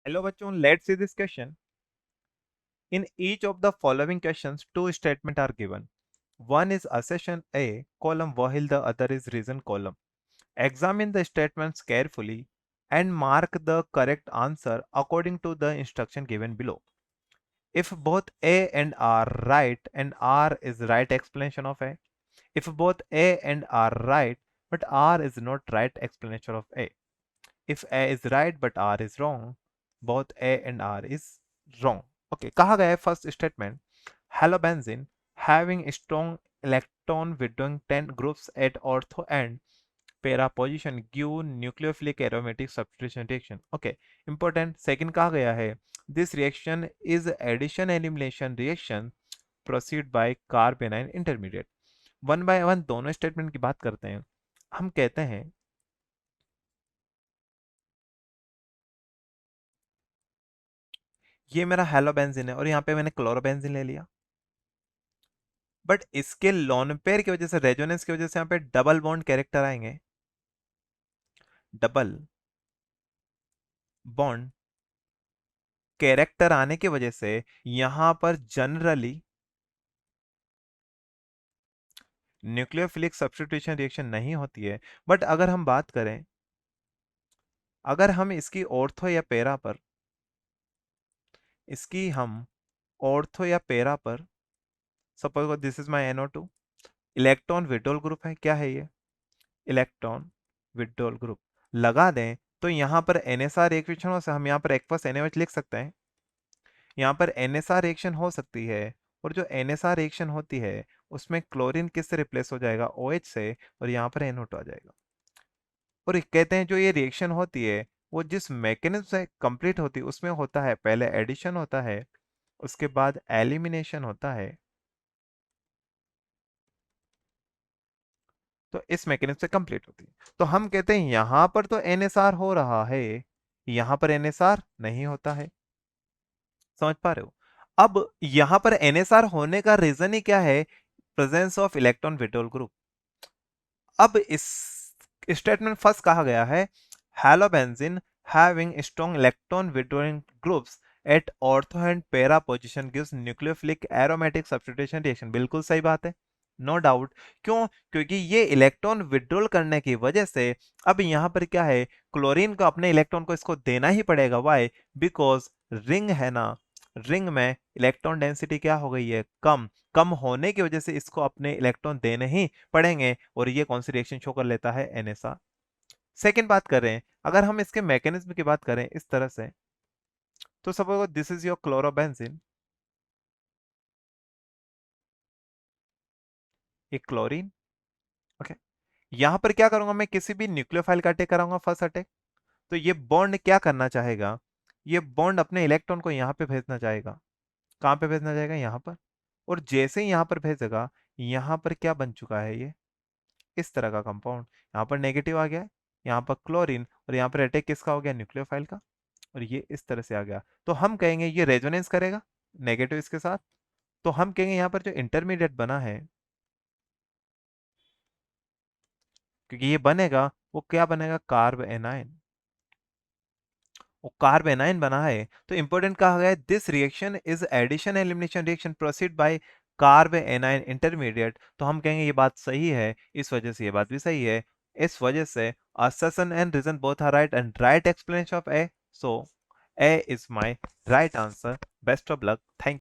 Hello bachon, let's see this question. In each of the following questions, two statements are given. One is assertion A column while the other is reason column. Examine the statements carefully and mark the correct answer according to the instruction given below. If both A and R right and R is right explanation of A. If both A and R right but R is not right explanation of A. If A is right but R is wrong, both A and R is wrong. Okay, कहा गया है first statement halobenzene having strong electron withdrawing 10 groups at ortho and para position give nucleophilic aromatic substitution reaction. Okay, important. Second कहा गया है this reaction is addition elimination reaction proceed by carbanion intermediate. One by one दोनों statement की बात करते हैं. हम कहते हैं ये मेरा हेलोबेंजीन है और यहाँ पे मैंने क्लोरोबेंजीन ले लिया, बट इसके लोन पेयर की वजह से रेजोनेंस की वजह से यहाँ पे डबल बॉन्ड कैरेक्टर आएंगे. डबल बॉन्ड कैरेक्टर आने की वजह से यहां पर जनरली न्यूक्लियोफिलिक सब्स्टिट्यूशन रिएक्शन नहीं होती है. बट अगर हम बात करें, अगर हम इसकी ऑर्थो या पेरा पर, इसकी हम ऑर्थो या पेरा पर suppose this is my NO2 electron withdrawal group है. क्या है ये? इलेक्ट्रॉन विड्रॉल ग्रुप लगा दें तो यहां पर NSR रिएक्शन से हम यहां पर एक्वस NaOH लिख सकते हैं. यहाँ पर NSR रिएक्शन हो सकती है और जो NSR रिएक्शन होती है उसमें क्लोरीन किससे रिप्लेस हो जाएगा? OH से, और यहाँ पर NO2 आ जाएगा. और कहते हैं जो ये रिएक्शन होती है वो जिस मैकेनिज्म से कंप्लीट होती है उसमें होता है पहले एडिशन होता है, उसके बाद एलिमिनेशन होता है. तो इस मैकेनिज्म से कंप्लीट होती है. तो हम कहते हैं यहां पर तो NSR हो रहा है, यहां पर NSR नहीं होता है. समझ पा रहे हो? अब यहां पर NSR होने का रीजन ही क्या है? Presence of electron withdrawal group. अब इस स्टेटमेंट फर्स्ट कहा गया है halobenzene having strong electron withdrawing groups at ortho and para position gives nucleophilic aromatic substitution reaction. बिल्कुल सही बात है, नो डाउट. क्यों? क्योंकि ये इलेक्ट्रॉन विड्रॉल करने की वजह से अब यहां पर क्या है, क्लोरीन को अपने इलेक्ट्रॉन को इसको देना ही पड़ेगा. वाई? बिकॉज रिंग है ना, रिंग में इलेक्ट्रॉन डेंसिटी क्या हो गई है? कम. कम होने की वजह से इसको अपने इलेक्ट्रॉन देने ही पड़ेंगे और ये कौन सी रिएक्शन शो कर लेता है? NSR. सेकेंड बात कर रहे हैं, अगर हम इसके मैकेनिज्म की बात करें इस तरह से, तो suppose this is your chlorobenzene, एक क्लोरीन. ओके, यहां पर क्या करूंगा मैं? किसी भी न्यूक्लियोफाइल का अटैक कराऊंगा, फर्स्ट अटैक. तो ये बॉन्ड क्या करना चाहेगा? ये बॉन्ड अपने इलेक्ट्रॉन को यहां पे भेजना चाहेगा. कहां पे भेजना चाहेगा? यहां पर. और जैसे ही यहां पर भेजेगा, यहां पर क्या बन चुका है? ये इस तरह का कंपाउंड. यहाँ पर नेगेटिव आ गया, यहाँ पर क्लोरीन, और यहाँ पर अटैक किसका हो गया? न्यूक्लियोफाइल का. और ये इस तरह से आ गया. तो हम कहेंगे ये रेजोनेंस करेगा नेगेटिव इसके साथ. तो हम कहेंगे यहाँ पर जो इंटरमीडिएट बना है, क्योंकि ये बनेगा, वो क्या बनेगा? Carbanion. वो कार्ब एनाइन बना है तो इंपॉर्टेंट कहा गया है this reaction is addition elimination reaction proceed by carbanion intermediate. तो हम कहेंगे ये बात सही है, इस वजह से ये बात भी सही है. इस वजह से assertion and reason both are right and right explanation of A. So A is my right answer. Best of luck. Thank you.